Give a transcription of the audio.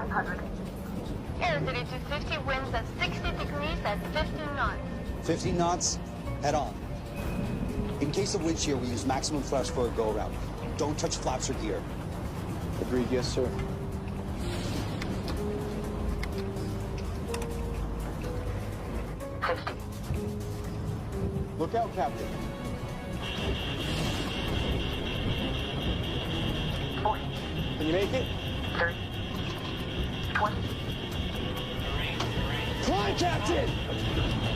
500. Air 3250 winds at 60 degrees at 15 knots. 15 knots, head on. In case of wind shear, we use maximum thrust for a go-around. Don't touch flaps or gear. Agreed, yes, sir. Look out, Captain. 40. Can you make it? 30. 20. Climb, Captain!